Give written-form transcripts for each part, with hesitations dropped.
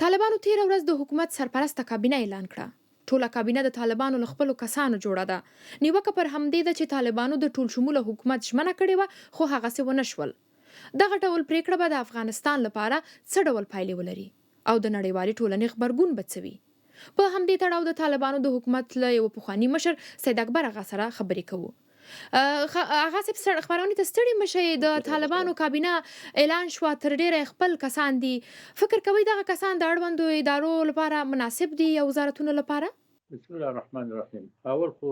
طالبانو تېره ورځ د حکومت سرپرسته کابینه اعلان کړه. ټوله کابینه د طالبانو له خپلو کسانو جوړه ده. نیوکه پر همدې ده چې طالبانو د ټول شموله حکومت ژمنه کړې وه، خو هغسې ونه شول. دغه ډول پریکړه به د افغانستان لپاره څه ډول پایلې ولري او د نړیوالې ټولنې غبرګون به څه وي؟ په همدې تړاو د طالبانو د حکومت له یو پخواني مشر سید اکبر اغا سره خبرې کوو. اغا صاحب، خبرونه ته ستړي مشئ. د طالبانو کابینه اعلان شوه، تر ډیره خپل کسان دي. فکر کوئ دغه کسان د اړوندو ادارو لپاره مناسب دي یا وزارتونو لپاره؟ بسم الله الرحمن الرحیم. اول خو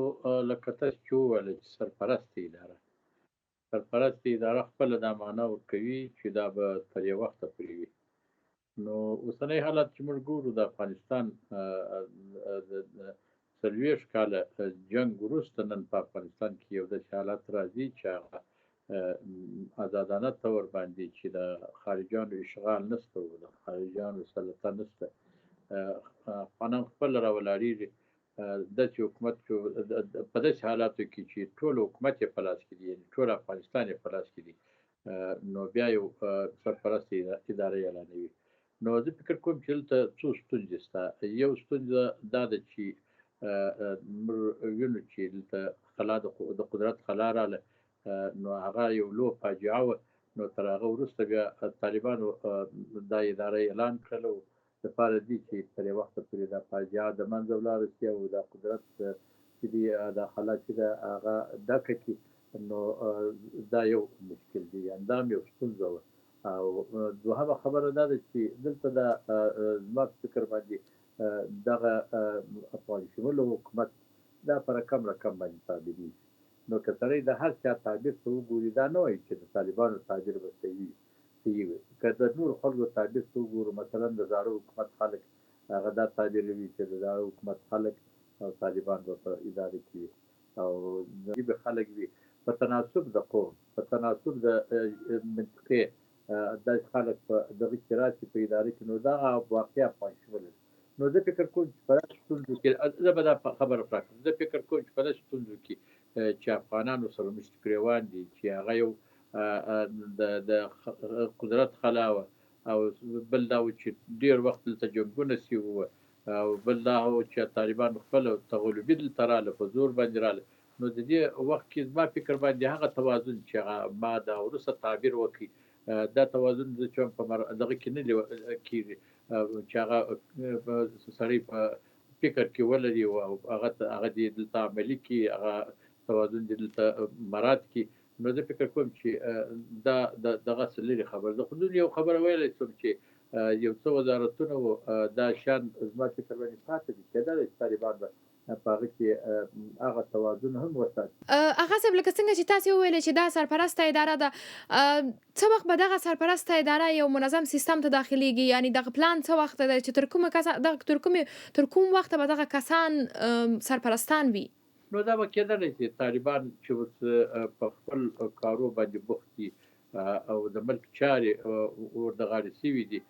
لکه تاسو چې وویل چې سرپرست اداره خپله دا معنا ورکوي چې دا به تر یو وخته پورې وي. نو اوسنی حالت چې موږ ګورو د افغانستان د 40 کاله جنګ وروسته نن په افغانستان کې یو داسې حالت راځي چې هغه ازادانه طور باندې چې د خارجیانو اشغال نشته او د خارجیانو سلطه نشته، افغانان خپل راولاړېږي. داسې حکومت په داسې حالاتو کې چې ټول حکومت یې په لاس کې دي، یعنې ټول افغانستان یې په لاس کې دي، نو بیا یو سرپرست اداره اعلانوي. نو زه فکر کوم چې دلته څو ستونزې شته. یو ستونزه دا ده چې موږ وینو چې دلته خلا د قدرت خلا راغله، نو هغه یو لویه فاجعه وه. نو تر هغه وروسته بیا طالبانو دا اداره اعلان کړله دپاره دې چې تر یو وخته پورې دا فاجعه د منځه ولاړه شي او دا قدرت چې دی دا خلا چې ده هغه ډکه کړي. نو دا یو مشکل دی، دا هم یو ستونزه وه. او دوهمه خبره دا ده چې دلته دا زما په فکر باندې دغه افغان شموله حکومت دا په رقم باندې تعبیرېږي. نو که سړی د هر چا تعبیر ته وګوري، دا نه وایي چې د طالبانو تعبیر به صحیح وي. که د نورو خلکو تعبیر ته وګورو، مثلا د زاړه حکومت خلک هغه دا تعبیروي چې د زاړه حکومت خلک او طالبان به په اداره کې وي، او غریب خلک وي په تناسب د قوم، په تناسب د منطقې داسې خلک په دغه کې راشي په اداره کې. نو دغه واقع افغان شموله. نو زه فکر کوم چې په داسې ستونزو کې زه به دا خبره پراخ کړم. زه فکر کوم چې په داسې ستونزو کې چې افغانانو سره مشت ګریوان دي، چې هغه یو د قدرت خلا وه، او بل دا و چې ډېر وخت دلته جنګونه سوي وه، او بل دا و چې طالبان خپله تغلبي دلته راغله، په زور باندې راغله. نو د دې وخت کې زما فکر باندې هغه توازن چې هغه ما دا وروسته تعبیر وکړي، دا توازن زه چې په دغه کې نه کېږي چې هغه سړی په فکر کې ولري او هغه دې دلته عملي کړي، هغه توازن دې دلته مراعات کړي. نو زه فکر کوم چې دا دغسې لرې خبره ده. خو زه یو خبره ویلی شم چې یو څه وزارتونه وو، دا شیان زما فکر باندې پاتې دي. کېدلی چې طالبان به په هغه کې هغه توازن هم وساتي. اغا صاحب، لکه څنګه چې تاسې وویلې چې دا سرپرسته اداره ده، څه وخت به دغه سرپرسته اداره یو منظم سیستم ته داخلیږي؟ یعنې دغه پلان څه وخت دی چې تر کوم وخته به دغه کسان سرپرستان وي؟ نو دا به کېدلی چې طالبان چې اوس په خپل کارو باندې بوخت دي او د ملک چارې ورته غاړې سوي دي،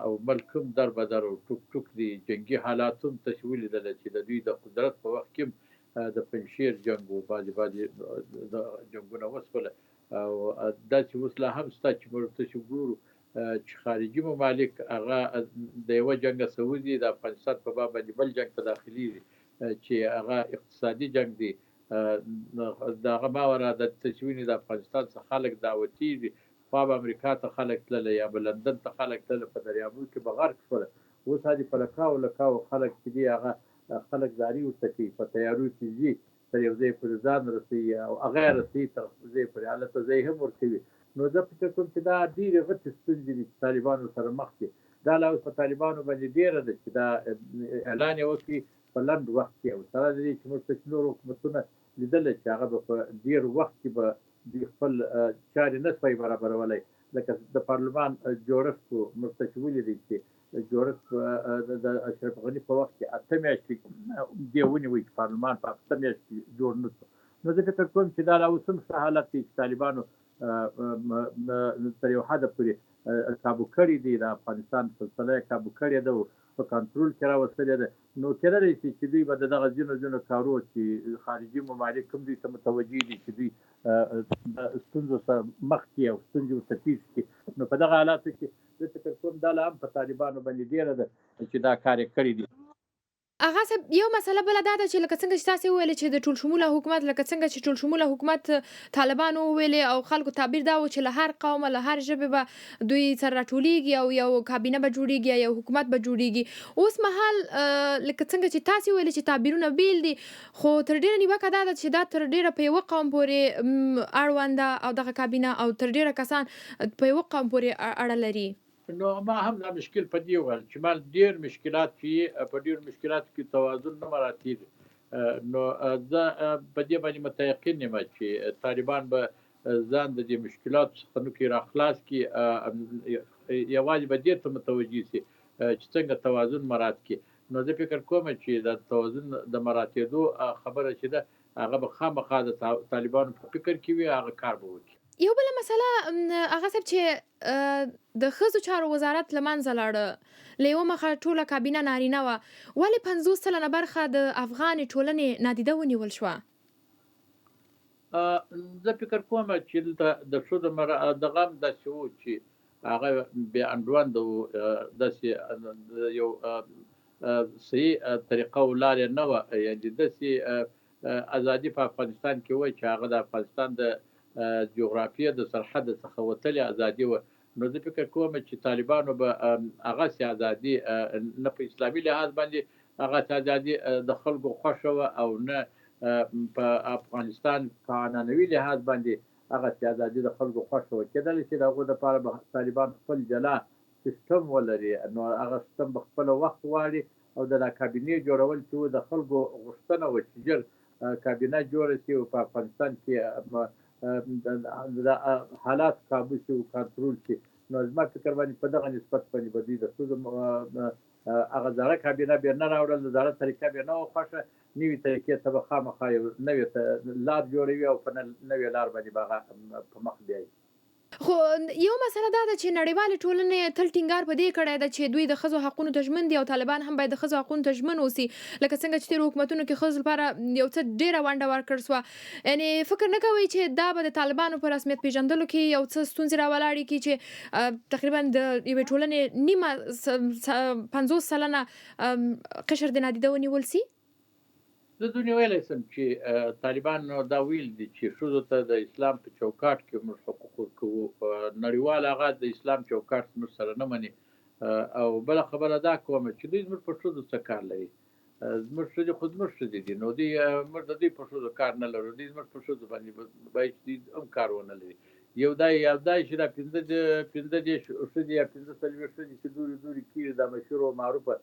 او ملک هم در بدر او ټوک ټوک دي. جنګي حالات هم تاسې ولیدله چې د دوی د قدرت په وخت کې هم د پنجشیر جنګ و، بعضې جنګونه وشوله. او داسې اوس لا هم شته چې موږ تاسې ګورو چې خارجي ممالک هغه د یوه جنګه سعودي د افغانستان په باب باندې بل جنګ ته داخلېږي چې هغه اقتصادي جنګ دی. د هغه ماوراء د تاسې وینئ د افغانستان څخه خلک دعوتېږي، خوا به امریکا ته خلک تللی یا به لندن ته خلک تللی، په دریابونو کې به غرق شوله. اوس هلې په لکاو خلک چې دي هغه خلک زاري ورته کوي، په تیاریو کې ځي، تر یو ځای پورې ځان رسوي او هغه یې رسوي تر ځای پورې، هلته ځای هم ورکوي. نو زه فکر کوم چې دا ډېرې غټې ستونزې دي چې طالبانو سره مخ دي. دا لا اوس په طالبانو باندې ډېره ده چې دا اعلان یې وکړي په لنډ وخت کې، او سره د دې چې موږ تاسې نور حکومتونه لیدلی چې هغه به په ډېر وخت کې به دوی خپل چارې نه شوی برابرولی. لکه د پارلمان جوړښت و، موږ تاسې ولیدئ چې جوړښت د اشرف غني په وخت کې 8 میاشتې دې ونیوی چې پارلمان په 8 میاشتې جوړ نه شو. نو زه فکر کوم چې دا لا اوس هم ښه حالت دی چې طالبانو تر یو حده پورې کابو کړي دي، د افغانستان سلسله یې کابو کړې ده او په کنټرول کې راوستلې ده. نو کېدلی شي چې دوی به د دغه ځینو کارو چې خارجي ممالک هم دوی ته متوجه دي چې دوی د ستونزو سره مخ کړي او ستونزې ورته پیښ کړي. نو په دغه حالاتو کې زه فکر کوم دا لا هم په طالبانو باندې ډېره ده چې دا کار یې کړی دی. اغا صاحب یو مسله بله دا ده چې لکه څنګه چې تاسې وویلې چې د ټول شموله حکومت لکه څنګه چې ټول شموله حکومت طالبانو وویلې او خلکو تعبیر دا و چې له هر قومه له هر ژبې به دوی سره راټولیږي او یو کابینه به جوړیږي یا یو حکومت به جوړیږي. اوس مهال لکه څنګه چې تاسې وویلې چې تعبیرونه بیل دي، خو تر ډیره نیوکه دا ده چې دا تر ډیره په یوه قوم پورې اړوند ده او دغه کابینه او تر ډیره کسان په یوه قوم پورې اړه لري. نو ما هم دا مشکل په دې وویل چې ما ډېر مشکلات چې په ډېرو مشکلاتو کې توازن نه مراعاتېږي. نو زه په دې باندې متیقن یم چې طالبان به ځان د دې مشکلاتو څخه نو کې راخلاص کړي، یوازې به دې ته متوجه شي چې څنګه توازن مراعات کړي. نو زه فکر کوم چې د توازن د مراعاتېدو خبره چې ده هغه به خامخا د طالبانو په فکر کې وي، هغه کار به وکړي. یو بله مسله هغه صاحب چې د ښځو چارو وزارت له منځه لاړه، له یوه مخه ټوله کابینه نارینه وه، ولې 50 سلنه برخه د افغانې ټولنې نادیده ونیول شوه؟ زه فکر کوم چې د ښځو دغه هم داسې و چې هغه بې انډونده و، داسې یو صحیح طریقه او لار یې نه وه. یعنې داسې ازادي په افغانستان کې وه چې هغه د افغانستان د جغرافیې د سرحد څخه وتلې ازادي وه. نو زه فکر کوم چې طالبانو به هغسې ازادي نه په اسلامي لحاظ باندې هغسې ازادي د خلکو خوښه وه او نه په افغانستان په عنعنوي لحاظ باندې هغسې ازادي د خلکو خوښه وه. کېدلی شي د هغو دپاره به طالبان خپل جلا سیستم ولري، نو هغه سیستم به خپله وخت غواړي او د دا کابینې جوړول چې و د خلکو غوښتنه وه چې ژر کابینه جوړه شي او په افغانستان کې د حالات کابو شي او کنټرول شي. نو زما فکر باندې په دغه نسبت باندې به دوی د ښځو هغه زاړه کابینه بیا نه راوړل، د زاړه طریقه بیا نه وه خوښه، نوي طریقې ته به خامخا یو نوې لار جوړوي او په نوې لار باندې به هغه په مخ بیایي. خو یو مسله دا ده چې نړیوالې ټولنې تل ټینګار په دې کړی ده چې دوی د ښځو حقونو ته ژمن دي او طالبان هم باید د ښځو حقونو ته ژمن اوسي. لکه څنګه چې تېرو حکومتونو کې ښځو لپاره یو څه ډېره ونډه ورکړل سوه. یعنې فکر نه کوئ چې دا به د طالبانو په رسمیت پېژندلو کې یو څه ستونزې راولاړې کړي چې تقریبا د یوې ټولنې نیمه 50 سلنه قشر د نادیده ونیول سي؟ زه دونې ویلی سم چې طالبانو دا ویل دي چې ښځو ته د اسلام په چوکاټ کې موږ حقوق ورکوو، نړیوال هغه د اسلام چوکاټ زموږ سره نه مني. او بله خبره دا کوم چې دوی زموږ په ښځو څه کار لري؟ زموږ ښځې خو زموږ ښځې دي، نو دوی موږ د دوی په ښځو کار نه لرو، دوی زموږ په ښځو باندې باید چې دوی هم کار ونه لري. یو دا چې دا 15 ښځې یا 15 څلوېښت ښځې چې دورې کېږي دا مشهور او معروفه،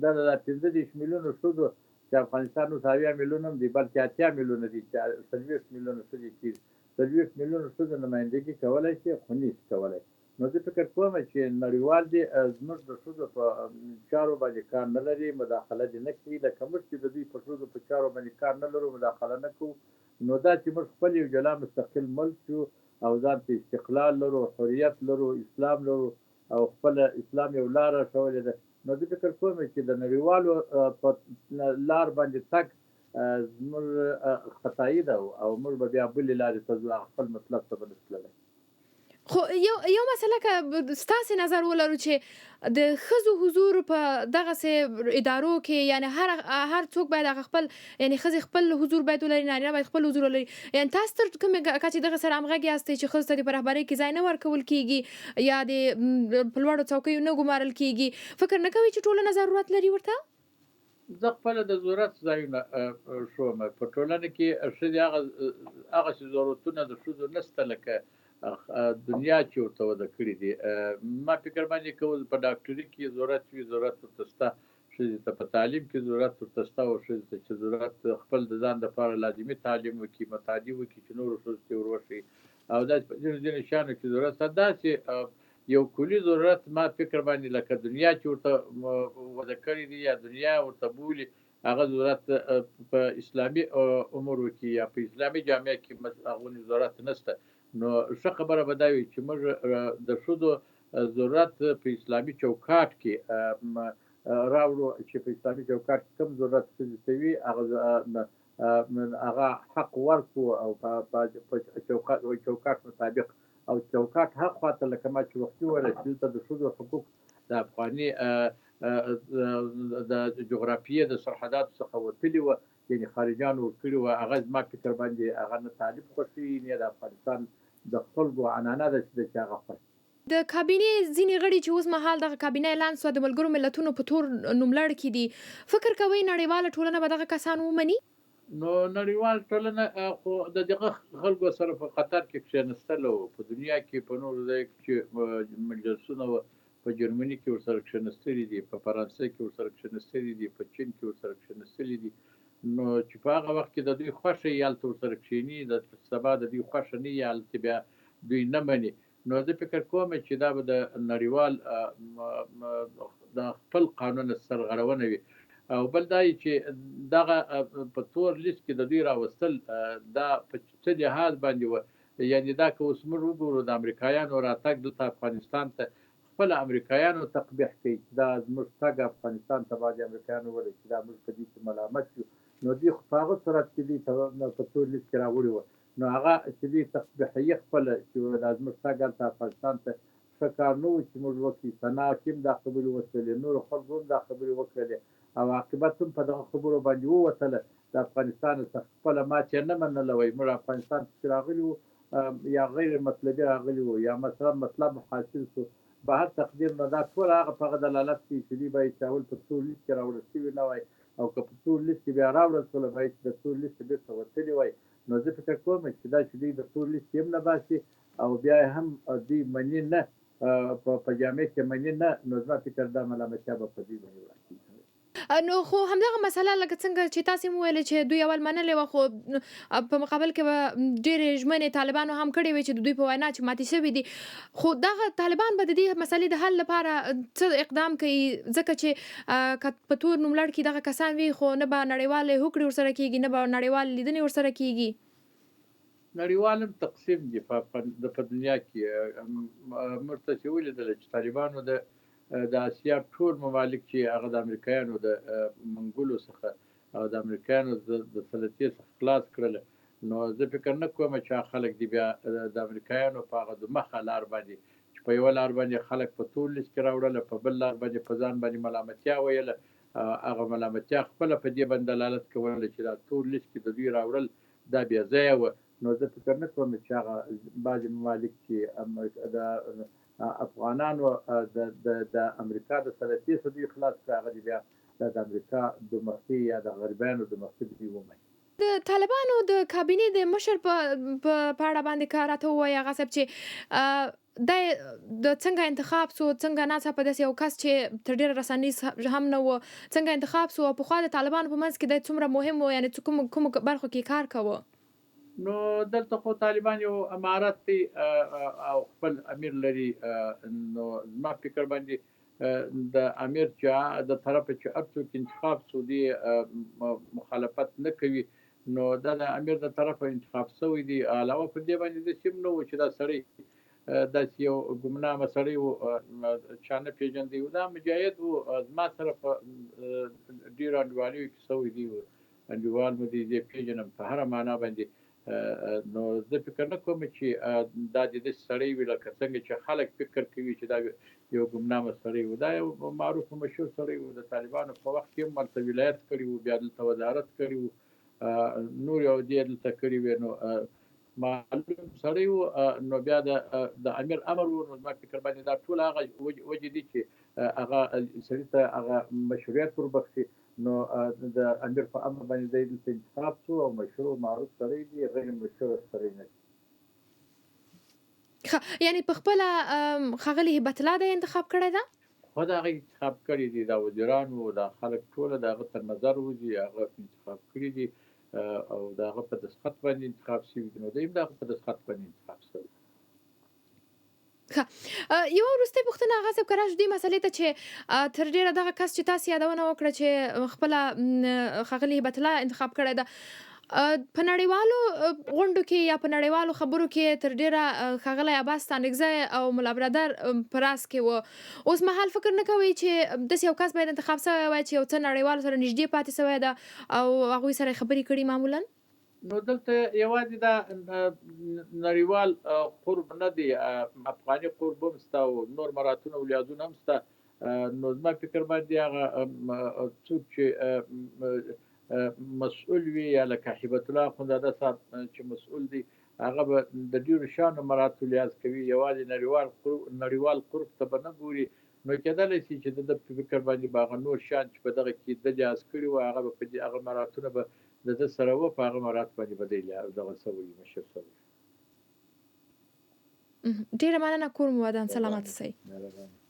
دا د 15 میلیونو ښځو چې افغانستان اوس 80 میلیونه هم دی بلکې 80 میلیونه دي چې 40 میلیونه ښځې کېږي، 40 میلیونه ښځو نمایندګي کولی شي خو نه شي کولی. نو زه فکر کوم چې نړیوال دې زموږ د ښځو په چارو باندې کار نه لري، مداخله دې نه کوي، لکه موږ چې د دوی په ښځو په چارو باندې کار نه لرو، مداخله نه کوو. نو دا چې موږ خپل یو جلا مستقل ملک یو او ځان ته استقلال لرو، حریت لرو، اسلام لرو او خپل اسلام یو لاره ښولې ده، نو زه فکر کوم چې د نړیوالو په لار باندې تګ زموږ خطایي ده او موږ به بیا بلې لارې ته ځو، خپل مطلب ته به نشو تللی. خو یو مسله که ستاسې نظر ولرو چې د ښځو حضور په دغسې ادارو کې، یعنې هر څوک باید هغه خپل، یعنې ښځې خپل حضور باید ولري، نارینه باید خپل حضور ولري. یعنې تاسو تر کومې کچې دغه سره همغږي یاستئ چې ښځو ته د په رهبرۍ کې ځای نه ورکول کېږي یا د په لوړو څوکیو نه ګمارل کېږي؟ فکر نه کوئ چې ټولنه ضرورت لري ورته؟ زه خپله د ضرورت ځایونه ښوم. په ټولنه کې ښځې هغسې ضرورتونه د ښځو نشته لکه دنیا چې ورته وده کړي دي. ما فکر باندې که په ډاکټري کې ضرورت وي، ضرورت ورته شته، ښځې ته په تعلیم کې ضرورت ورته شته او ښځې ته چې ضرورت خپل د ځان دپاره لازمي تعلیم وکړي، متعدي وکړي چې نورو ښځو ته ور وښيي او داسې په ځینو شیانو کې ضرورت شته. داسې یو کلي ضرورت ما فکر باندې لکه دنیا چې ورته وده کړي دي یا دنیا ورته بولي، هغه ضرورت په اسلامي امورو کې یا په اسلامي جامعه کې هغومره ضرورت نشته. نو ښه خبره به دا وي چې موږ د ښځو ضرورت په اسلامي چوکاټ کې راوړو چې په اسلامي چوکاټ کې کوم ضرورت ښځې وي هغه حق ورکړو او په چوکاټ مطابق او چوکاټ هغه خواته لکه ما چې وختي وویل چې دلته د ښځو حقوق د افغاني د جغرافیې د سرحداتو څخه وتلي وه، یعنې خارجیانو ورکړي وه. هغه زما فکر باندې هغه نه طالب خوښوي نه د افغانستان د خلکو عنعنه ده چې هغه خوښ. د کابینې ځینې غړي چې اوس مهال دغه کابینه اعلان سوه د ملګرو ملتونو په تور نوملړ کې دي، فکر کوئ نړیواله ټولنه به دغه کسان ومني؟ نو نړیوال ټولنه خو د دغه خلکو سره په خطر کې کښېنستله وه. په دنیا کې په نورو ځایو کې چې مجلسونه وه، په جرمني کې ورسره کښېنستلي دي، په فرانسه کې ورسره کښېنستلي دي، په چین کې ورسره کښېنستلي دي. نو چې په هغه وخت کې د دوی خوښه یې هلته ورسره کښېني، د سبا د دوی خوښه نه وي هلته بیا دوی نه مني. نو زه فکر کوم چې دا به د نړیوال د خپل قانون سرغړونه وي. او بل دا چې دغه په تور لیست کې د دوی راوستل دا په څه لحاظ باندې وه، یعنې دا که اوس موږ وګورو د امریکایانو راتګ دلته افغانستان ته خپله امریکایانو تقبیح کوي چې دا زموږ تګ افغانستان ته بعضې امریکایانو وویل چې دا موږ په دې کې ملامت یو. نو دوی خو په هغه صورت کې دوی په تور لیست کې راوړي وه. نو هغه چې دوی تقبیحیه خپله چې دا زموږ تګ هلته افغانستان ته ښه کار نه و چې موږ وکړي. سنا کې هم دا خبرې وشولې، نورو خلکو هم دا خبرې وکړلې او عاقبت هم په دغه خبرو باندې ووتله. د افغانستان څخه خپله ماتې نه منله، وایي موږ افغانستان پسې راغلي وو یا غیر مطلبي راغلي وو یا مثلا مطلب حاصل شو. به هر تقدیر نو دا ټول هغه په هغه دلالت کوي چې دوی باید چې اول په تور لیست کې راوړل شوي نه وای، او که په تور لیست کې بیا راوړل شوله باید چې د تور لیست بېرته وتلي وای. نو زه فکر کوم چې دا چې دوی د تور لیست هم نه باسي او بیا هم دوی مني نه په جامع کې مني نه، نو زما فکر دا ملامتیا به په دوی باندې واقع. نو خو همدغه مسله لکه څنګه چې تاسې مو ویلې چې دوی اول منلې وه، خو په مقابل کې به ډېرې ژمنې طالبانو هم کړې وې چې د دوی په وینا چې ماتې شوي دي. خو دغه طالبان به د دې مسلې د حل لپاره څه اقدام کوي؟ ځکه چې که په تور نوملړ کې دغه کسان وي خو نه به نړیوالې هوکړې ورسره کېږي، نه به نړیوال لیدنې ورسره کېږي. نړیوال هم تقسیم دي په دنیا کې. موږ تاسې ولیدله چې طالبانو د اسیا ټول ممالک چې هغه د امریکایانو د منګولو څخه او د امریکایانو د سلطې څخه خلاص کړله. نو زه فکر نه کوم چې هغه خلک دي بیا د امریکایانو په هغه دومخه لار باندې چې په یوه لار باندې خلک په تور لیست کې راوړله، په بل لار باندې په ځان باندې ملامتیا ویله. هغه ملامتیا خپله په دې باندې دلالت کوله چې دا تور لیست کې د دوی راوړل دا بې ځایه وه. نو زه فکر نه کوم چې هغه بعضې ممالک چې د افغانانو د امریکا د سلطې څخه دوی خلاص کړه، هغه دې بیا د امریکا د مخکې یا د غربیانو د مخکې دوی ومني. د طالبانو د کابینې د مشر په اړه باندې که راته ووایي هغه صاحب چې دی د څنګه انتخاب سو، څنګه ناڅاپه داسې یو کس چې تر ډېره رسنیز هم نه و څنګه انتخاب سو او پخوا د طالبانو په منځ کې دی څومره مهم و، یعنې کومو برخو کې کار کوه؟ نو دلته خو طالبان یو امارت دی او خپل امیر لري. نو زما فکر باندې د امیر چې د طرفه چې هر څوک انتخاب سو دی مخالفت نه کوي. نو دا د امیر د طرفه انتخاب شوی دی. علاوه پر دې باندې داسې هم نه و چې دا سړی داسې یو ګمنامه سړی و، چا نه پېژندی و. دا مجاهد و، زما سره په ډېرو انډیوالیو کې شوی دی. انډیوال مو دی، زه یې پېژنم په هره معنا باندې. نو زه فکر نه کوم چې دا د داسې سړی وي لکه څنګه چې خلک فکر کوي چې دا یو ګمنامه سړی و. دا یو معروف و مشهور سړی و. د طالبانو په وخت کې هم هلته ولایت کړي و، بیا دلته وزارت کړي و، نور یو دې دلته کړي وې. نو معلوم سړی و. نو بیا د امیر امر و. نو زما فکر باندې دا ټول هغه وجې دي چې هغه سړي ته هغه مشروعیت وربخښي. نو د امیر په امر باندې دی دلته انتخاب شو او مشروع معروف سړی دی، غیر مشروع سړی نه دی. یعنې په خپله ښاغلي هبت الله دی انتخاب کړی ده؟ خو د هغه انتخاب کړي دي، دا وزیران وو، دا خلک ټوله د هغه تر نظر وځي، هغه انتخاب کړي دي او د هغه په دستخط باندې انتخاب شوي دي. نو دوی هم د هغه په دستخط باندې انتخاب شوي. یوه وروستۍ پوښتنه هغه صاحب که راشو دې مسلې ته چې تر ډېره دغه کس چې تاسې یادونه وکړه چې خپله ښاغلي هبت الله انتخاب کړی ده، په نړیوالو غونډو کې یا په نړیوالو خبرو کې تر ډیره ښاغلی عباس ستانکزی او ملا برادر په راس کې و. اوس مهال فکر نه کوئ چې داسې یو کس باید انتخاب سوی وای چې یو څه نړیوالو سره نږدې پاتې سوی ده او هغوی سره یې خبرې کړي معمولا؟ نو دلته یوازې دا نړیوال قرب نه دی، افغاني قرب هم شته او نور مراتونه او لیازونه هم شته. نو زما فکر باندې هغه څوک چې مسؤل وي یا لکه هیبت الله اخندزاده صاحب چې مسؤل دی هغه به د ډیرو شانو مراتو لیاز کوي، یوازې نړیوال قرب ته به نه ګوري. نو کېدلی شي چې د فکر باندې به هغه نور شیان چې په دغه کې د لیاز کړي وو هغه به په هغه مراتونه به د ده سره و، په هغه مرات باندې به دی دغه سوی مشر سوی. ډیره مننه، کور مو ودان، سلامت اوسئ. مهرباني.